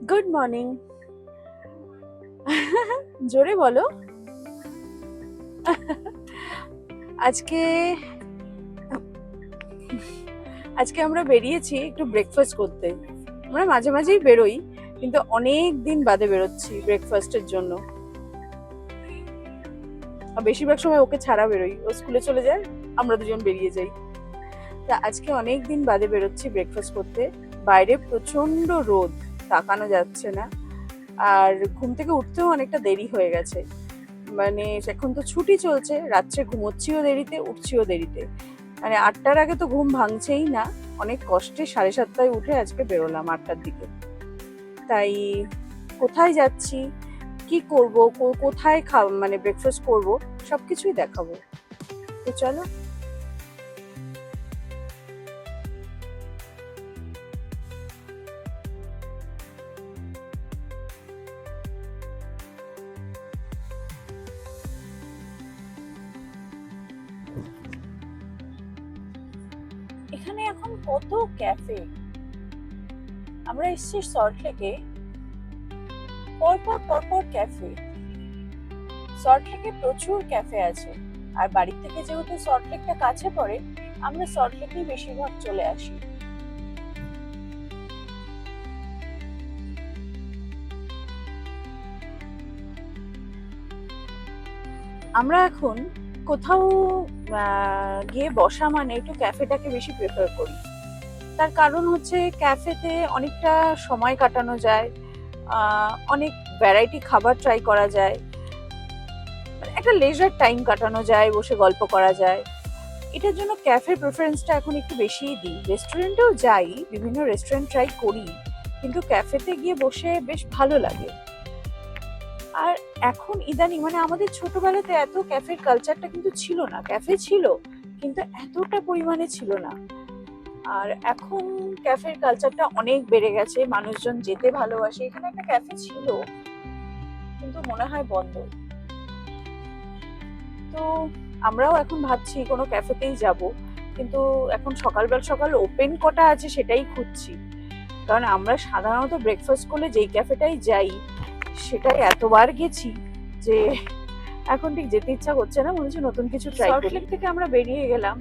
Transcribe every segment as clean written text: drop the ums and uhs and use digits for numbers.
Good morning. জোরে বলো। আজকে আজকে আমরা বেরিয়েছি একটু ব্রেকফাস্ট করতে। আমরা মাঝে মাঝেই বেরোই, কিন্তু অনেক দিন বাদে বেরোচ্ছি ব্রেকফাস্টের জন্য। আর বেশিরভাগ সময় ওকে ছাড়া বেরোই, ও স্কুলে চলে যায়, আমরা দুজন বেরিয়ে যাই। তা আজকে অনেক দিন বাদে বেরোচ্ছি ব্রেকফাস্ট করতে। বাইরে প্রচন্ড রোদ, তাকানো যাচ্ছে না। আর ঘুম থেকে উঠতেও অনেকটা দেরি হয়ে গেছে। মানে এখন তো ছুটি চলছে, রাত্রে ঘুমোচ্ছিও দেরিতে, উঠছিও দেরিতে। মানে 8টার আগে তো ঘুম ভাঙছেই না। অনেক কষ্টে 7:30টায় উঠে আজকে বেরোলাম 8টার দিকে। তাই কোথায় যাচ্ছি, কি করব, কোথায় মানে ব্রেকফাস্ট করব, সবকিছুই দেখাবো। তো চলো। এখানে এখন কত ক্যাফে। আমরা এসেছি সল্টলেকে, পরপর পরপর ক্যাফে। সল্টলেকে প্রচুর ক্যাফে আছে। আর বাড়ি থেকে যেহেতু সল্টলেকটা কাছে পড়ে, আমরা সল্টলেকেই বেশিরভাগ চলে আসি। আমরা এখন কোথাও গিয়ে বসা মানে একটু ক্যাফেটাকে বেশি প্রেফার করি। তার কারণ হচ্ছে ক্যাফেতে অনেকটা সময় কাটানো যায়, অনেক ভ্যারাইটি খাবার ট্রাই করা যায়, মানে একটা লেজার টাইম কাটানো যায়, বসে গল্প করা যায়। এটার জন্য ক্যাফের প্রেফারেন্সটা এখন একটু বেশিই দিই। রেস্টুরেন্টেও যাই, বিভিন্ন রেস্টুরেন্ট ট্রাই করি, কিন্তু ক্যাফেতে গিয়ে বসে বেশ ভালো লাগে। আর এখন ইদানিং মানে আমাদের ছোটবেলাতে এত ক্যাফের কালচারটা কিন্তু ছিল না। ক্যাফে ছিল, কিন্তু এতটা পরিমাণে ছিল না। আর এখন ক্যাফের কালচারটা অনেক বেড়ে গেছে, মানুষজন যেতে ভালোবাসে। এখানে একটা ক্যাফে ছিল, কিন্তু মনে হয় বন্ধ। তো আমরাও এখন ভাবছি কোনো ক্যাফেতেই যাব, কিন্তু এখন সকাল সকাল ওপেন কটা আছে সেটাই খুঁজছি। কারণ আমরা সাধারণত ব্রেকফাস্ট করলে যেই ক্যাফেটাই যাই, সেটাই এতবার গেছি যে এখন ঠিক যেতে ইচ্ছা করছে না, মনে হচ্ছে নতুন কিছু ট্রাই করি। সল্টলেক থেকে আমরা বেরিয়ে গেলাম,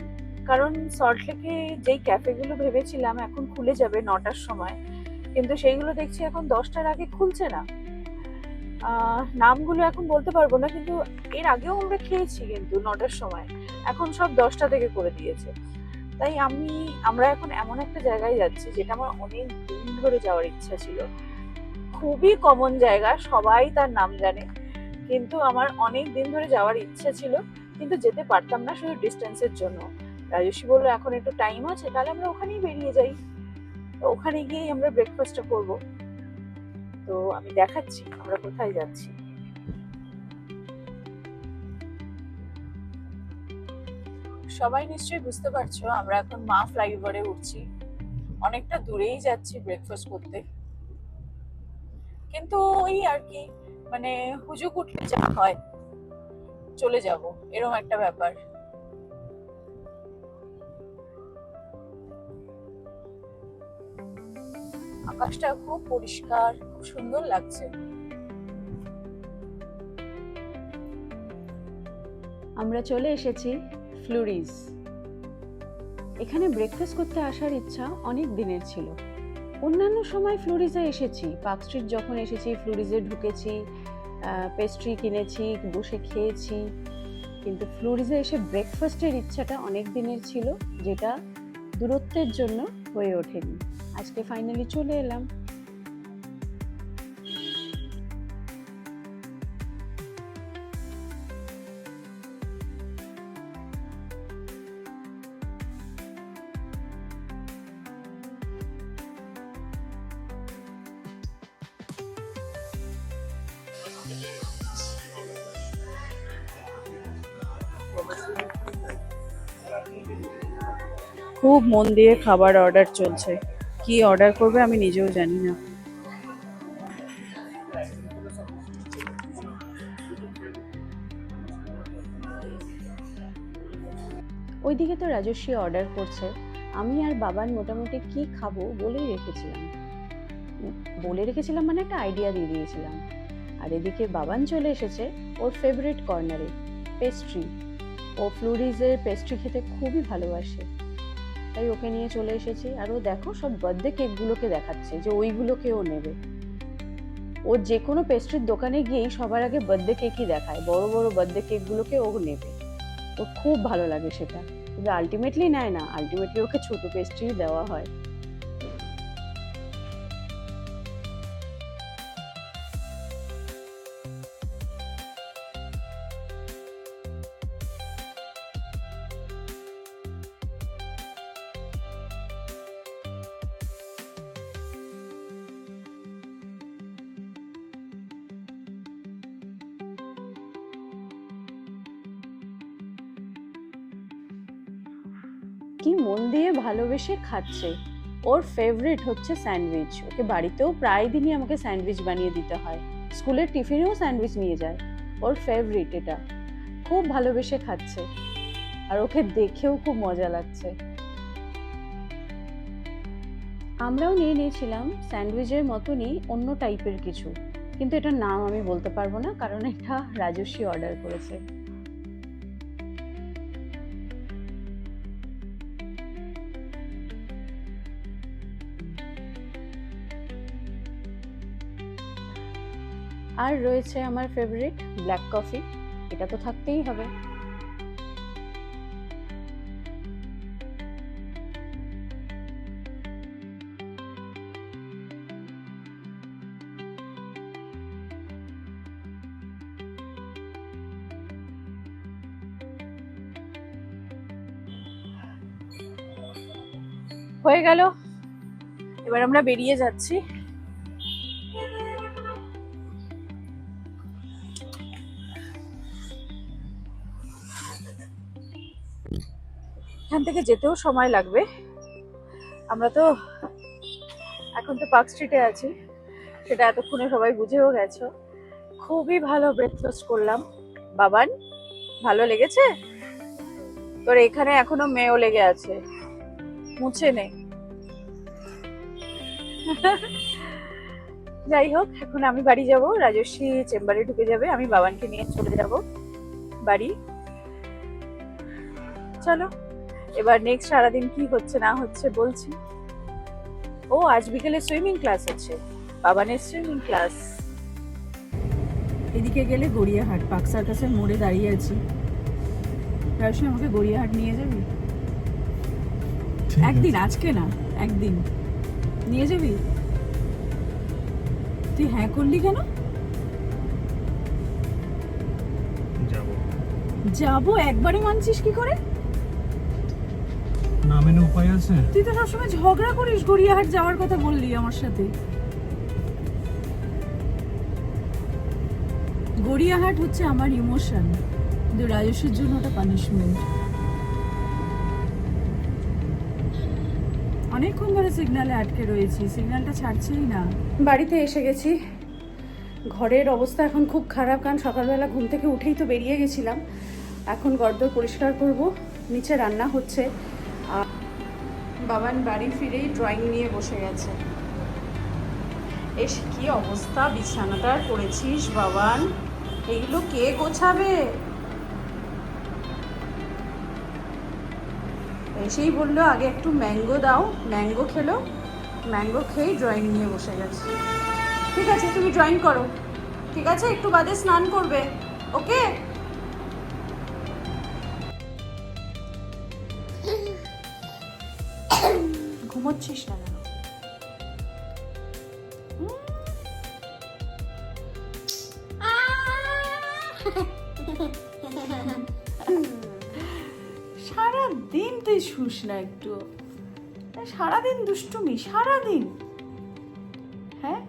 কারণ সল্টলেকে যেই ক্যাফেগুলো ভেবেছিলাম এখন খুলে যাবে 9টার সময়, কিন্তু সেইগুলো দেখছি এখন 10টার আগে খুলছে না। নামগুলো এখন বলতে পারবো না, কিন্তু এর আগেও আমরা খেয়েছি কিন্তু 9টার সময়। এখন সব 10টা থেকে করে দিয়েছে। তাই আমরা এখন এমন একটা জায়গায় যাচ্ছি যেটা আমার অনেক দিন ধরে যাওয়ার ইচ্ছা ছিল। খুবই কমন জায়গা, সবাই তার নাম জানে, কিন্তু আমার অনেক দিন ধরে যাওয়ার ইচ্ছা ছিল, কিন্তু যেতে পারতাম না শুধু ডিস্টেন্সের জন্য। রাজস্বী বললো এখন একটু টাইম আছে, তাহলে আমরা ওখানেই বেরিয়ে যাই। তো ওখানে গিয়েই আমরা ব্রেকফাস্টটা করব। তো আমি দেখাচ্ছি আমরা কোথায় যাচ্ছি। সবাই নিশ্চয়ই বুঝতে পারছো আমরা এখন মা ফ্লাইওভারে উঠছি। অনেকটা দূরেই যাচ্ছি ব্রেকফাস্ট করতে, কিন্তু ওই আর কি, মানে হুজুক উঠলে যা হয় চলে যাব, এরকম একটা ব্যাপার। আকাশটা খুব পরিষ্কার, খুব সুন্দর লাগছে। আমরা চলে এসেছি ফ্লুরিজ। এখানে ব্রেকফাস্ট করতে আসার ইচ্ছা অনেক দিনের ছিল। অন্যান্য সময় ফ্লুরিজে এসেছি, পার্ক স্ট্রিট যখন এসেছি ফ্লুরিজে ঢুকেছি, পেস্ট্রি কিনেছি, বসে খেয়েছি, কিন্তু ফ্লুরিজে এসে ব্রেকফাস্টের ইচ্ছাটা অনেক দিনের ছিল, যেটা দূরত্বের জন্য হয়ে ওঠেনি। আজকে ফাইনালি চলে এলাম। খুব মন দিয়ে খাবার অর্ডার চলছে, কি অর্ডার করবে আমি নিজেও জানি না। ওইদিকে তো রাজস্বী অর্ডার করছে। আমি আর বাবার মোটামুটি কি খাবো বলেই রেখেছিলাম। বলে রেখেছিলাম মানে একটা আইডিয়া দিয়ে দিয়েছিলাম। আর এদিকে বাবান চলে এসেছে ওর ফেভারিট কর্নারে, পেস্ট্রি। ও ফ্লুরিজের পেস্ট্রি খেতে খুবই ভালোবাসে, তাই ওকে নিয়ে চলে এসেছি। আর ও দেখো সব বার্থডে কেকগুলোকে দেখাচ্ছে যে ওইগুলোকে ও নেবে। ও যে কোনো পেস্ট্রির দোকানে গিয়েই সবার আগে বার্থডে কেকই দেখায়, বড় বড় বার্থডে কেকগুলোকে ও নেবে। ওর খুব ভালো লাগে সেটা, কিন্তু আলটিমেটলি নেয় না, আলটিমেটলি ওকে ছোট পেস্ট্রি দেওয়া হয়। কি মন দিয়ে ভালোবেসে খাচ্ছে। ওর ফেভারিট হচ্ছে স্যান্ডউইচ। ওকে বাড়িতেও প্রায় দিনই আমাকে স্যান্ডউইচ বানিয়ে দিতে হয়, স্কুলের টিফিনেও স্যান্ডউইচ নিয়ে যায়। ওর ফেভারিট এটা, খুব ভালোবেসে খাচ্ছে। আর ওকে দেখেও খুব মজা লাগছে। আমরাও নিয়ে নিয়েছিলাম স্যান্ডউইচের মতনই অন্য টাইপের কিছু, কিন্তু এটার নাম আমি বলতে পারবো না, কারণ এটা রাজস্বী অর্ডার করেছে। আর রয়েছে আমার ফেভারিট ব্ল্যাক কফি, এটা তো থাকতেই হবে। হয়ে গেল, এবার আমরা বেরিয়ে যাচ্ছি। এখান থেকে যেতেও সময় লাগবে। আমরা তো এখন তো পার্ক স্ট্রিটে আছি, সেটা এতক্ষণে সবাই বুঝেও গেছো। খুবই ভালো ব্রেকফাস্ট করলাম। বাবান, ভালো লেগেছে? তোর এখানে এখনো মেয়েও লেগে আছে, মুছে নে। যাই হোক, এখন আমি বাড়ি যাব, রাজস্বী চেম্বারে ঢুকে যাবে, আমি বাবানকে নিয়ে চলে যাব বাড়ি। চলো, এবার নেক্সট সারাদিন কি হচ্ছে না হচ্ছে বলছি। ও আজ বিকেলে সুইমিং ক্লাস আছে, বাবানের সুইমিং ক্লাস। এদিকে গেলে গড়িয়াহাট, পার্ক সার্কাসের মোড়ে দাঁড়িয়ে আছি। রাজস্বী, আমাকে গড়িয়াহাট নিয়ে যাবি একদিন? আজকে না, একদিন নিয়ে যাবি? তুই হ্যাঁ করলি কেন? যাবো একবারে মানছিস কি করে? না মেনে উপায় আছে? তুই তো সবসময় ঝগড়া করিস, গড়িয়াহাট যাওয়ার কথা বললি আমার সাথে। গড়িয়াহাট হচ্ছে আমার ইমোশন, কিন্তু রাজস্বীর জন্য ওটা পানিশমেন্ট। অনেকক্ষণ ধরে সিগন্যালে আটকে রয়েছি, সিগন্যালটা ছাড়ছেই না। বাড়িতে এসে গেছি। ঘরের অবস্থা এখন খুব খারাপ, কারণ সকালবেলা ঘুম থেকে উঠেই তো বেরিয়ে গেছিলাম। এখন ঘরদোর পরিষ্কার করব, নিচে রান্না হচ্ছে। বাবান বাড়ি ফিরেই ড্রয়িং নিয়ে বসে গেছে। এস কি অবস্থা বিছানাটার করেছিস বাবান, এগুলো কে গোছাবে? এসেই বললো আগে একটু ম্যাঙ্গো দাও, ম্যাঙ্গো খেলো, ম্যাঙ্গো খেয়েই ড্রয়িং নিয়ে বসে গেছে। ঠিক আছে, তুমি ড্রয়িং করো, ঠিক আছে? একটু বাদে স্নান করবে, ওকে? ঘুমোচ্ছিস না কেন? সারাদিন তুই শুস না একটু, সারাদিন দুষ্টুমি, সারাদিন। হ্যাঁ,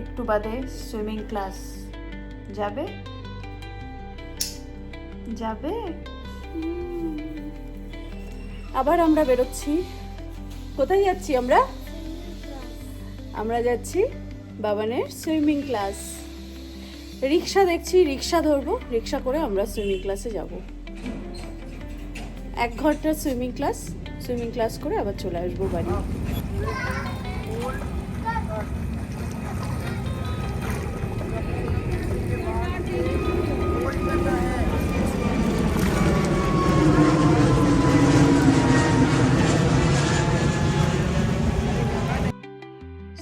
একটু বাদে সুইমিং ক্লাস যাবে, যাবে। আবার আমরা বেরোচ্ছি। কোথায় যাচ্ছি আমরা? আমরা যাচ্ছি বাবানের সুইমিং ক্লাস। রিক্সা দেখছি, রিক্সা ধরবো, রিক্সা করে আমরা সুইমিং ক্লাসে যাব। 1 ঘন্টার সুইমিং ক্লাস করে আবার চলে আসবো বাড়ি।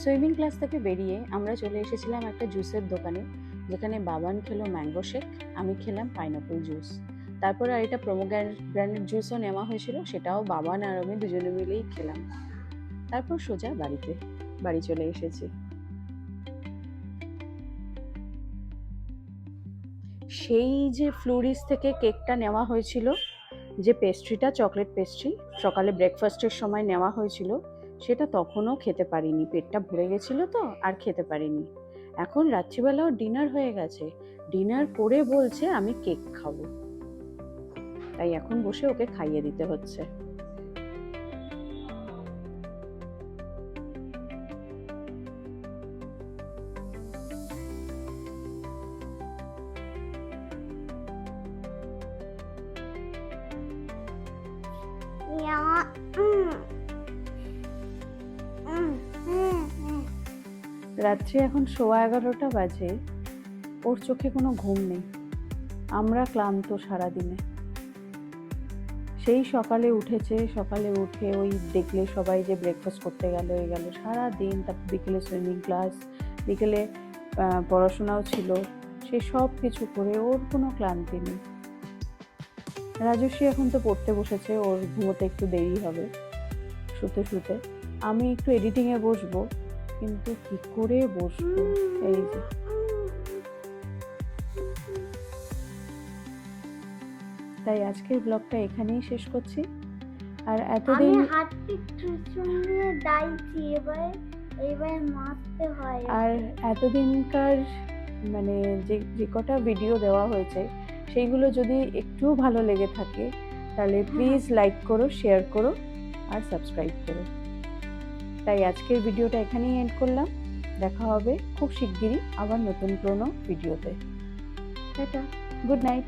সুইমিং ক্লাস থেকে বেরিয়ে আমরা চলে এসেছিলাম একটা জুসের দোকানে, যেখানে বাবান খেলো ম্যাঙ্গো শেক, আমি খেলাম পাইনাপল জুস। তারপরে আর এটা প্রোমোগ্রানেট জুসও নেওয়া হয়েছিল, সেটাও বাবান আর আমি দুজনে মিলেই খেলাম। তারপর সোজা বাড়ি চলে এসেছি। সেই যে ফ্লুরিস থেকে কেকটা নেওয়া হয়েছিল, যে পেস্ট্রিটা, চকলেট পেস্ট্রি, সকালে ব্রেকফাস্টের সময় নেওয়া হয়েছিল, সেটা তখনও খেতে পারিনি, পেটটা ভরে গেছিল তো আর খেতে পারিনি। এখন রাত্রিবেলাও ডিনার হয়ে গেছে, ডিনার করে বলছে আমি কেক খাবো, তাই এখন বসে ওকে খাইয়ে দিতে হচ্ছে। রাত্রি এখন 11:15 বাজে, ওর চোখে কোনো ঘুম নেই। আমরা ক্লান্ত সারাদিনে। সেই সকালে উঠেছে, সকালে উঠে ওই দেখলে সবাই যে ব্রেকফাস্ট করতে গেল সারাদিন, তারপর বিকেলে সুইমিং ক্লাস, বিকেলে পড়াশোনাও ছিল, সে সব কিছু করে ওর কোনো ক্লান্তি নেই। রাজস্বী এখন তো পড়তে বসেছে, ওর ঘুমোতে একটু দেরি হবে শুতে। আমি একটু এডিটিংয়ে বসবো, কিন্তু কি করে বসবো, এই যে। তাই আজকের ব্লগটা এখানেই শেষ করছি। আর এতদিন আর এতদিনকার মানে যে কটা ভিডিও দেওয়া হয়েছে, সেইগুলো যদি একটু ভালো লেগে থাকে তাহলে প্লিজ লাইক করো, শেয়ার করো আর সাবস্ক্রাইব করো। তাই আজকের ভিডিওটা এখানেই এন্ড করলাম। দেখা হবে খুব শিগগিরই আবার নতুন কোনো ভিডিওতে। Tata, good night.